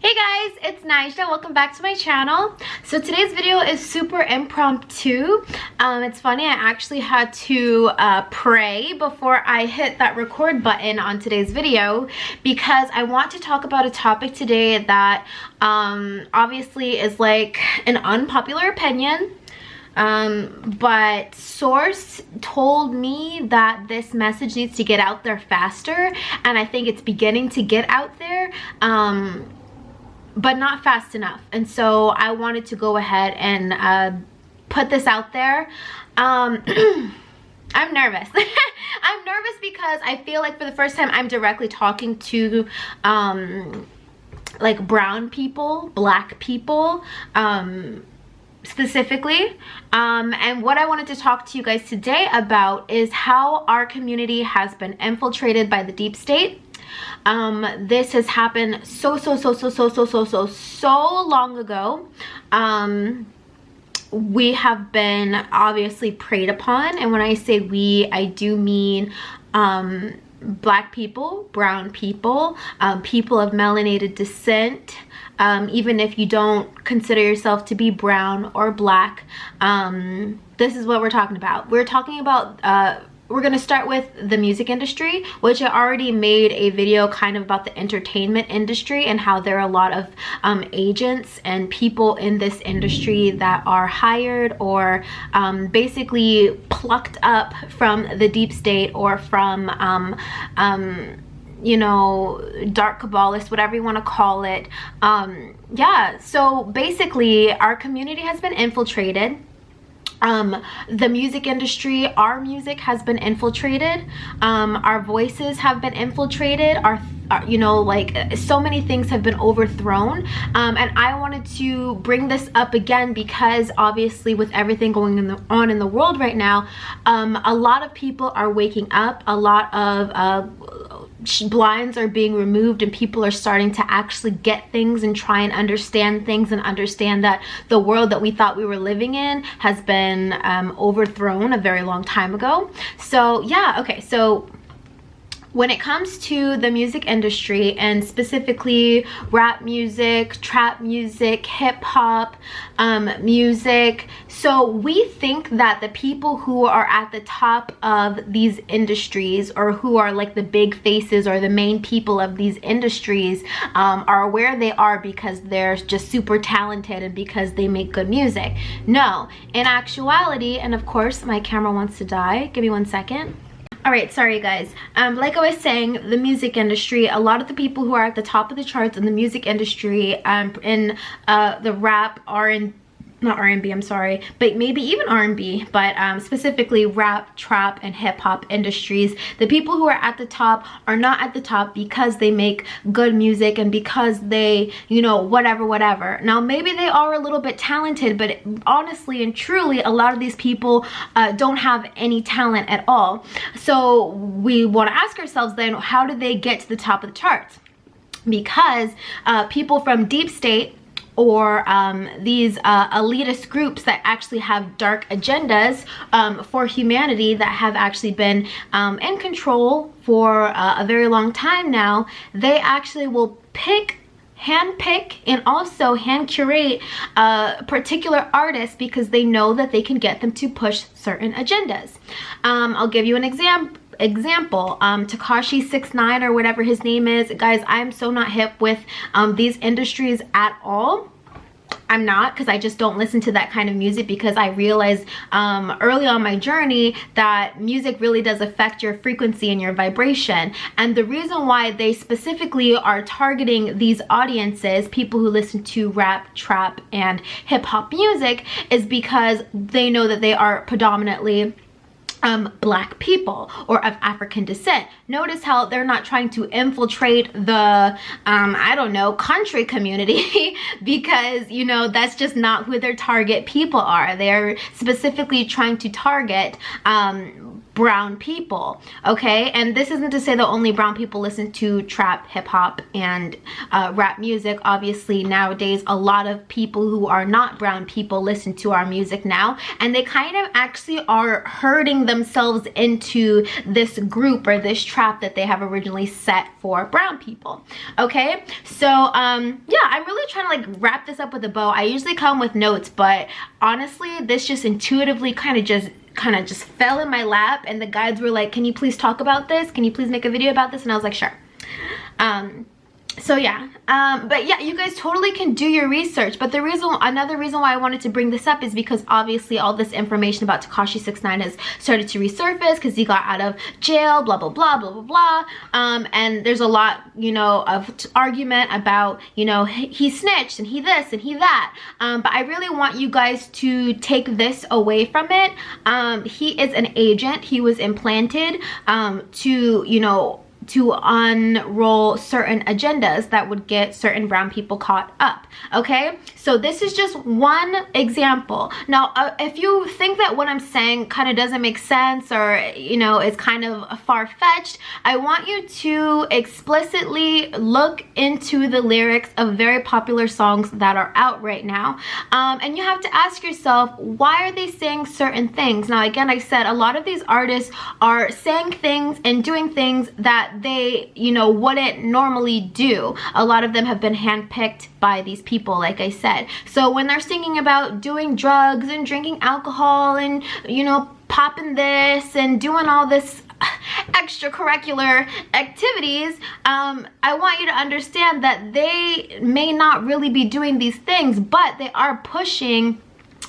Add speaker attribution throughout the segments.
Speaker 1: Hey guys, it's Nija. Welcome back to my channel. So today's video is super impromptu. It's funny, I actually had to pray before I hit that record button on today's video because I want to talk about a topic today that obviously is like an unpopular opinion. But source told me that this message needs to get out there faster, and I think it's beginning to get out there. But not fast enough, and so I wanted to go ahead and put this out there. I'm nervous. I'm nervous because I feel like for the first time I'm directly talking to like brown people, black people specifically, and what I wanted to talk to you guys today about is how our community has been infiltrated by the deep state. This has happened so long ago. We have been obviously preyed upon, and when I say we, I do mean black people, brown people, people of melanated descent. Even if you don't consider yourself to be brown or black, this is what we're talking about. We're talking about we're gonna start with the music industry, which I already made a video kind of about the entertainment industry and how there are a lot of agents and people in this industry that are hired or basically plucked up from the deep state or from you know, dark Kabbalists, whatever you want to call it. Yeah, so basically our community has been infiltrated. The music industry, our music has been infiltrated. Our voices have been infiltrated. Our you know, like so many things have been overthrown. And I wanted to bring this up again because obviously with everything going on in the world right now, a lot of people are waking up. A lot of blinds are being removed, and people are starting to actually get things and try and understand things and understand that the world that we thought we were living in has been overthrown a very long time ago. So yeah, okay, so when it comes to the music industry, and specifically rap music, trap music, hip-hop music, so we think that the people who are at the top of these industries, or who are like the big faces or the main people of these industries, are where they are because they're just super talented and because they make good music. No, in actuality, and of course my camera wants to die, give me 1 second. All right, sorry guys. Like I was saying, the music industry, a lot of the people who are at the top of the charts in the music industry, in the rap, not R&B, I'm sorry, but maybe even R&B, but specifically rap, trap, and hip-hop industries, the people who are at the top are not at the top because they make good music and because they, you know, whatever. Now, maybe they are a little bit talented, but honestly and truly, a lot of these people don't have any talent at all. So we want to ask ourselves then, how did they get to the top of the charts? Because people from deep state, or these elitist groups that actually have dark agendas for humanity, that have actually been in control for a very long time now, they actually will handpick and also hand curate particular artists because they know that they can get them to push certain agendas. I'll give you an example. Tekashi 6ix9ine, or whatever his name is. Guys, I'm so not hip with these industries at all. I'm not, because I just don't listen to that kind of music, because I realized early on my journey that music really does affect your frequency and your vibration. And the reason why they specifically are targeting these audiences, people who listen to rap, trap, and hip-hop music, is because they know that they are predominantly black people or of African descent. Notice how they're not trying to infiltrate the I don't know, country community because, you know, that's just not who their target people are. They're specifically trying to target brown people, okay? And this isn't to say that only brown people listen to trap, hip-hop, and rap music. Obviously nowadays a lot of people who are not brown people listen to our music now, and they kind of actually are herding themselves into this group or this trap that they have originally set for brown people, okay? So yeah, I'm really trying to like wrap this up with a bow. I usually come with notes, but honestly this just intuitively kind of just fell in my lap, and the guides were like, can you please talk about this, can you please make a video about this? And I was like, sure. So yeah, but yeah, you guys totally can do your research. But another reason why I wanted to bring this up is because obviously all this information about Tekashi 6ix9ine has started to resurface because he got out of jail, blah blah blah blah blah blah, and there's a lot, you know, of argument about, you know, he snitched and he this and he that, but I really want you guys to take this away from it. He is an agent. He was implanted to, you know, to unroll certain agendas that would get certain brown people caught up, okay? So this is just one example. Now, if you think that what I'm saying kind of doesn't make sense, or, you know, is kind of far-fetched, I want you to explicitly look into the lyrics of very popular songs that are out right now, and you have to ask yourself, why are they saying certain things? Now, again, I said a lot of these artists are saying things and doing things that they, you know, wouldn't normally do. A lot of them have been handpicked by these people, like I said. So when they're singing about doing drugs and drinking alcohol and, you know, popping this and doing all this extracurricular activities, I want you to understand that they may not really be doing these things, but they are pushing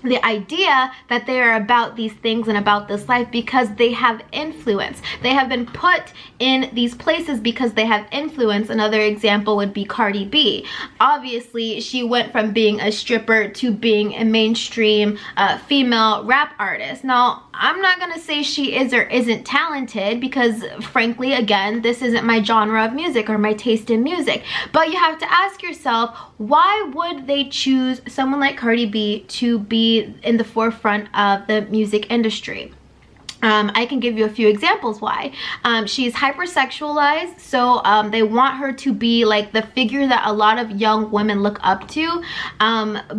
Speaker 1: the idea that they are about these things and about this life because they have influence. They have been put in these places because they have influence. Another example would be Cardi B. Obviously, she went from being a stripper to being a mainstream female rap artist. Now, I'm not gonna say she is or isn't talented because, frankly, again, this isn't my genre of music or my taste in music. But you have to ask yourself, why would they choose someone like Cardi B to be in the forefront of the music industry? I can give you a few examples why. She's hypersexualized, so they want her to be like the figure that a lot of young women look up to,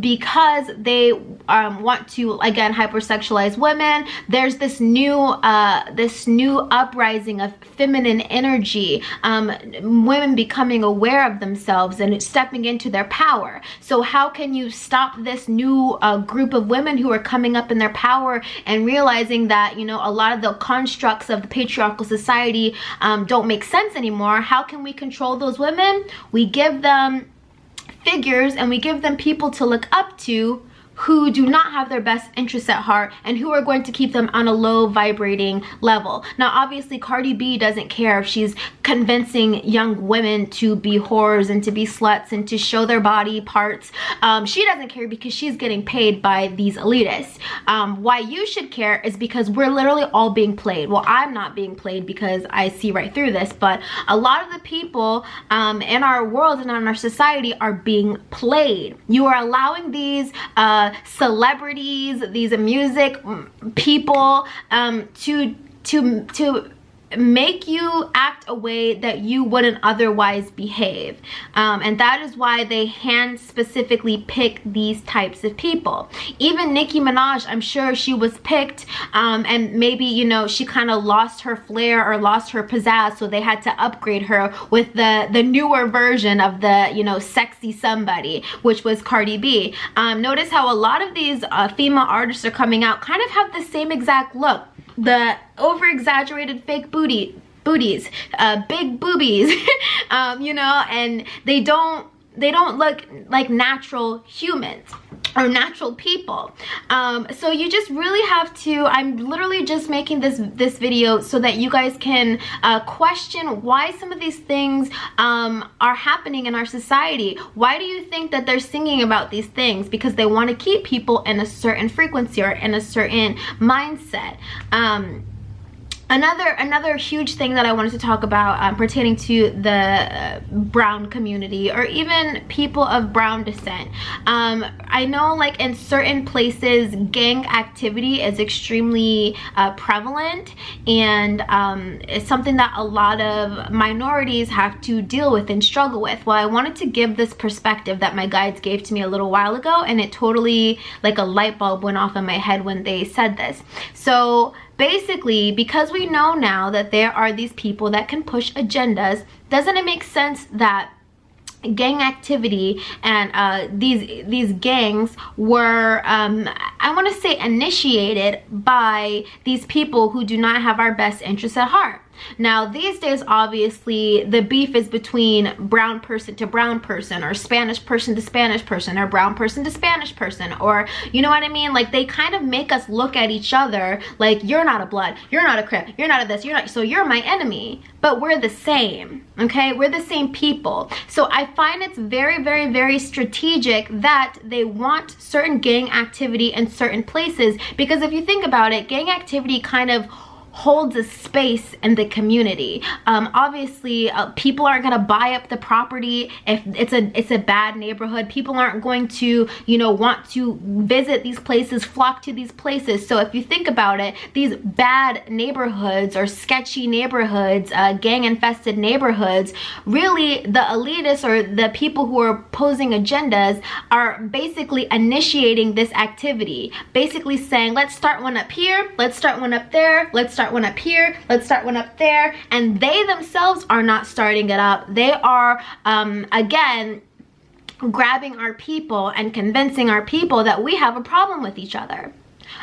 Speaker 1: because they want to, again, hypersexualize women. There's this new uprising of feminine energy, women becoming aware of themselves and stepping into their power. So how can you stop this new group of women who are coming up in their power and realizing that, you know, a lot of the constructs of the patriarchal society don't make sense anymore? How can we control those women? We give them figures and we give them people to look up to who do not have their best interests at heart and who are going to keep them on a low vibrating level. Now, obviously, Cardi B doesn't care if she's convincing young women to be whores and to be sluts and to show their body parts. She doesn't care because she's getting paid by these elitists. Why you should care is because we're literally all being played. Well, I'm not being played because I see right through this, but a lot of the people in our world and in our society are being played. You are allowing these celebrities, these music people, to make you act a way that you wouldn't otherwise behave, and that is why they hand specifically pick these types of people. Even Nicki Minaj, I'm sure she was picked, and maybe, you know, she kind of lost her flair or lost her pizzazz, so they had to upgrade her with the newer version of the, you know, sexy somebody, which was Cardi B. Notice how a lot of these female artists are coming out kind of have the same exact look. The over-exaggerated fake booties, big boobies, you know, and they don't look like natural humans or natural people. So you just really have to, I'm literally just making this video so that you guys can question why some of these things are happening in our society. Why do you think that they're singing about these things? Because they want to keep people in a certain frequency or in a certain mindset. Another huge thing that I wanted to talk about pertaining to the brown community, or even people of brown descent. I know, like, in certain places gang activity is extremely prevalent, and it's something that a lot of minorities have to deal with and struggle with. Well, I wanted to give this perspective that my guides gave to me a little while ago, and it totally, like a light bulb went off in my head when they said this. So basically, because we know now that there are these people that can push agendas, doesn't it make sense that gang activity and these gangs were I want to say initiated by these people who do not have our best interests at heart? Now, these days, obviously, the beef is between brown person to brown person, or Spanish person to Spanish person, or brown person to Spanish person, or, you know what I mean? Like, they kind of make us look at each other like, you're not a blood, you're not a Crip, you're not a this, you're not, so you're my enemy. But we're the same, okay? We're the same people. So I find it's very, very, very strategic that they want certain gang activity in certain places, because if you think about it, gang activity kind of holds a space in the community. Obviously, people aren't gonna buy up the property if it's a bad neighborhood. People aren't going to, you know, want to visit these places, flock to these places. So if you think about it, these bad neighborhoods or sketchy neighborhoods, gang-infested neighborhoods, really the elitists or the people who are posing agendas are basically initiating this activity, basically saying, let's start one up here, let's start one up there, let's start one up here, let's start one up there. And they themselves are not starting it up. They are again grabbing our people and convincing our people that we have a problem with each other.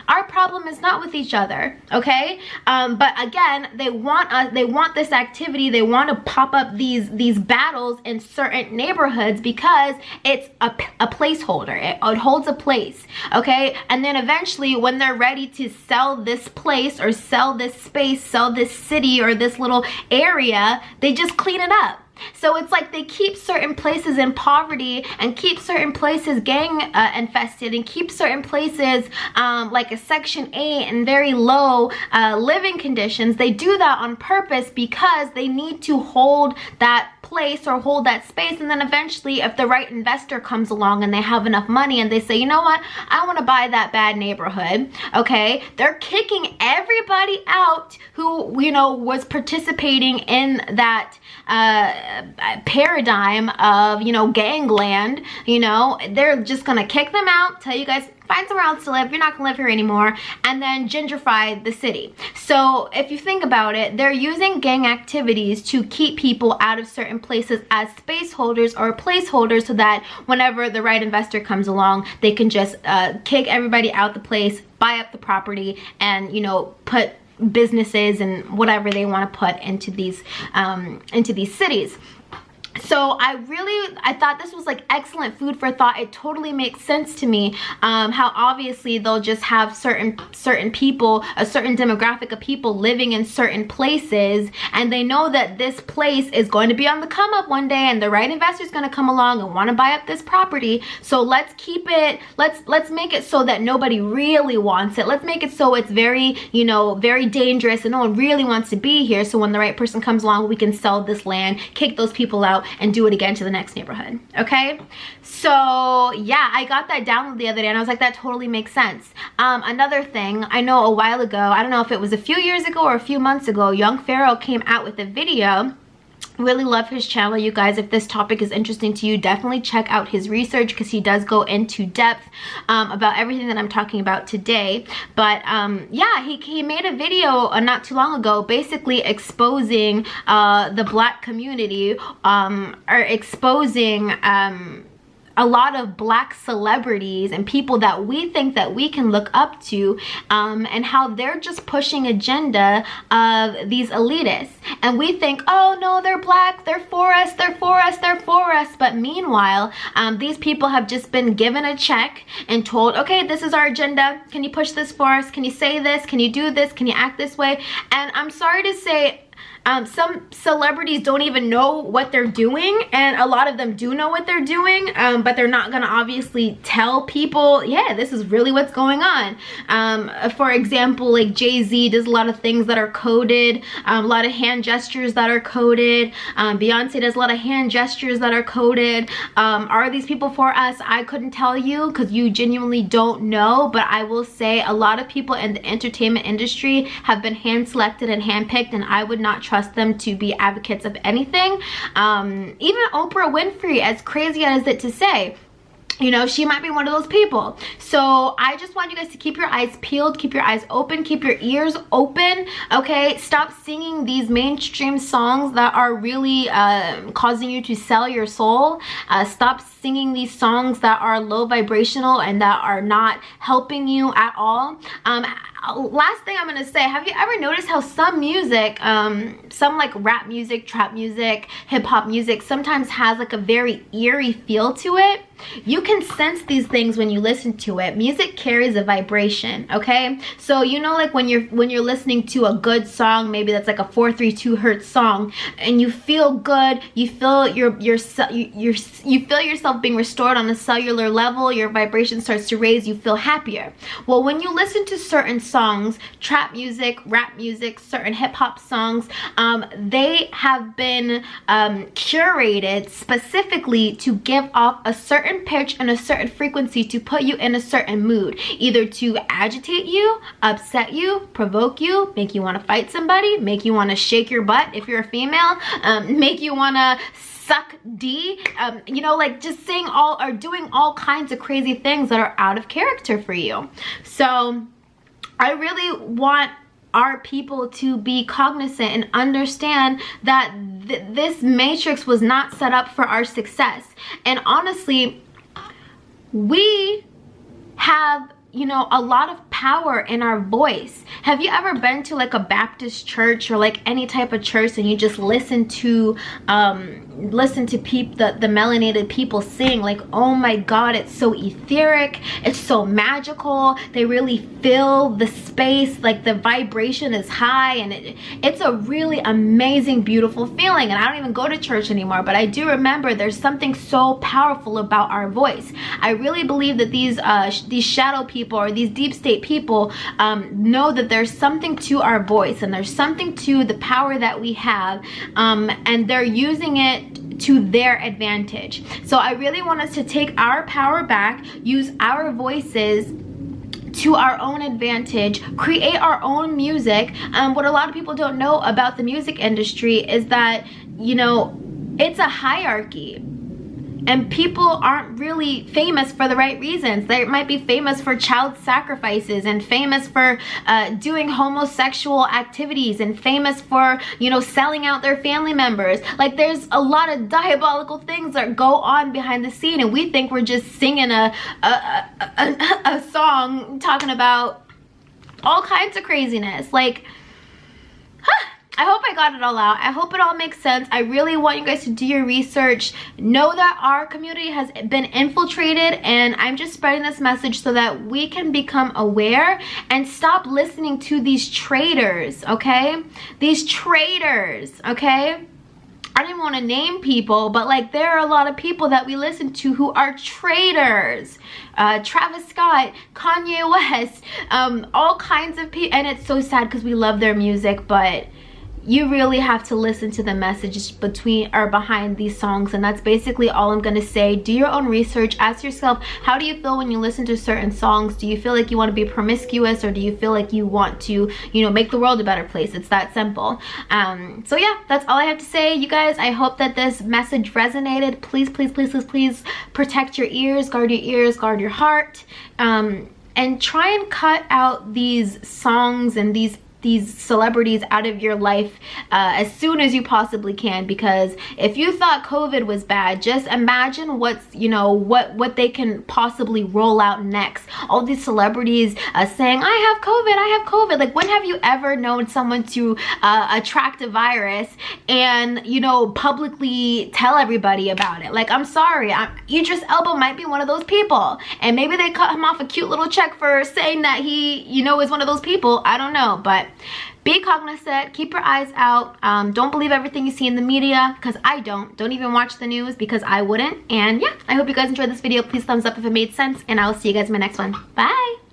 Speaker 1: Our problem is not with each other, okay? But again, they want this activity, they want to pop up these battles in certain neighborhoods because it's a placeholder. It holds a place, okay? And then eventually, when they're ready to sell this place or sell this space, sell this city or this little area, they just clean it up. So it's like they keep certain places in poverty and keep certain places gang infested and keep certain places like a Section 8 and very low living conditions. They do that on purpose because they need to hold that place or hold that space, and then eventually if the right investor comes along and they have enough money and they say, you know what, I want to buy that bad neighborhood, okay, they're kicking everybody out who, you know, was participating in that paradigm of, you know, gangland. You know, they're just gonna kick them out, tell you guys, find somewhere else to live, you're not gonna live here anymore, and then gentrify the city. So if you think about it, they're using gang activities to keep people out of certain places as space holders or placeholders, so that whenever the right investor comes along, they can just kick everybody out the place, buy up the property, and, you know, put businesses and whatever they want to put into these cities. So I thought this was like excellent food for thought. It totally makes sense to me how obviously they'll just have certain people, a certain demographic of people living in certain places, and they know that this place is going to be on the come up one day and the right investor is going to come along and want to buy up this property. So let's keep it, let's make it so that nobody really wants it. Let's make it so it's very, you know, very dangerous and no one really wants to be here. So when the right person comes along, we can sell this land, kick those people out, and do it again to the next neighborhood. Okay, so yeah, I got that download the other day and I was like, that totally makes sense. Another thing, I know a while ago, I don't know if it was a few years ago or a few months ago, young Pharaoh came out with a video. Really love his channel, you guys. If this topic is interesting to you, definitely check out his research, because he does go into depth about everything that I'm talking about today. But yeah, he made a video not too long ago basically exposing the Black community, or exposing a lot of Black celebrities and people that we think that we can look up to, and how they're just pushing agenda of these elitists. And we think, oh no, they're Black, they're for us, they're for us, they're for us. But meanwhile, these people have just been given a check and told, okay, this is our agenda. Can you push this for us? Can you say this? Can you do this? Can you act this way? And I'm sorry to say, Some celebrities don't even know what they're doing, and a lot of them do know what they're doing, but they're not gonna obviously tell people, yeah, this is really what's going on. For example, like Jay-Z does a lot of things that are coded, a lot of hand gestures that are coded. Beyonce does a lot of hand gestures that are coded. Are these people for us? I couldn't tell you because you genuinely don't know, but I will say a lot of people in the entertainment industry have been hand selected and handpicked, and I would not trust them to be advocates of anything. Even Oprah Winfrey, as crazy as it to say, you know, she might be one of those people. So I just want you guys to keep your eyes peeled, keep your eyes open, keep your ears open, okay? Stop singing these mainstream songs that are really causing you to sell your soul. Stop singing these songs that are low vibrational and that are not helping you at all. Last thing I'm gonna say, have you ever noticed how some music, some like rap music, trap music, hip-hop music sometimes has like a very eerie feel to it? You can sense these things when you listen to it. Music carries a vibration, okay? So you know, like when you're listening to a good song, maybe that's like a 432 hertz song, and you feel good, you feel you feel yourself being restored on a cellular level, your vibration starts to raise, you feel happier. Well, when you listen to certain songs, trap music, rap music, certain hip-hop songs, they have been curated specifically to give off a certain pitch and a certain frequency to put you in a certain mood, either to agitate you, upset you, provoke you, make you want to fight somebody, make you want to shake your butt if you're a female, make you want to suck D, you know, like just saying all or doing all kinds of crazy things that are out of character for you. So I really want our people to be cognizant and understand that this matrix was not set up for our success. And honestly, we have, you know, a lot of power in our voice. Have you ever been to like a Baptist church or like any type of church and you just listen to the melanated people sing? Like, oh my God, it's so etheric, it's so magical, they really fill the space, like the vibration is high, and it's a really amazing, beautiful feeling. And I don't even go to church anymore, but I do remember there's something so powerful about our voice. I really believe that these shadow people or these deep state people know that there's something to our voice, and there's something to the power that we have, and they're using it to their advantage. So I really want us to take our power back, use our voices to our own advantage, create our own music. What a lot of people don't know about the music industry is that, you know, it's a hierarchy. And people aren't really famous for the right reasons. They might be famous for child sacrifices, and famous for doing homosexual activities, and famous for, you know, selling out their family members. Like, there's a lot of diabolical things that go on behind the scene, and we think we're just singing a song talking about all kinds of craziness. Like, I hope I got it all out. I hope it all makes sense. I really want you guys to do your research. Know that our community has been infiltrated, and I'm just spreading this message so that we can become aware and stop listening to these traitors, okay? These traitors, okay? I don't even want to name people, but like there are a lot of people that we listen to who are traitors. Travis Scott, Kanye West, all kinds of people, and it's so sad because we love their music, but you really have to listen to the messages between or behind these songs. And that's basically all I'm gonna say. Do your own research. Ask yourself, how do you feel when you listen to certain songs? Do you feel like you want to be promiscuous, or do you feel like you want to, you know, make the world a better place? It's that simple. So yeah, that's all I have to say, you guys. I hope that this message resonated. Please, please, please, please, please protect your ears, guard your heart, and try and cut out these songs and these celebrities out of your life as soon as you possibly can, because if you thought COVID was bad, just imagine what's, you know, what they can possibly roll out next. All these celebrities saying, I have COVID. Like, when have you ever known someone to attract a virus and, you know, publicly tell everybody about it? Like, I'm sorry, Idris Elba might be one of those people, and maybe they cut him off a cute little check for saying that he, you know, is one of those people. I don't know, but be cognizant, keep your eyes out. Don't believe everything you see in the media, because I don't even watch the news, because I wouldn't. And yeah, I hope you guys enjoyed this video. Please thumbs up if it made sense, and I will see you guys in my next one. Bye.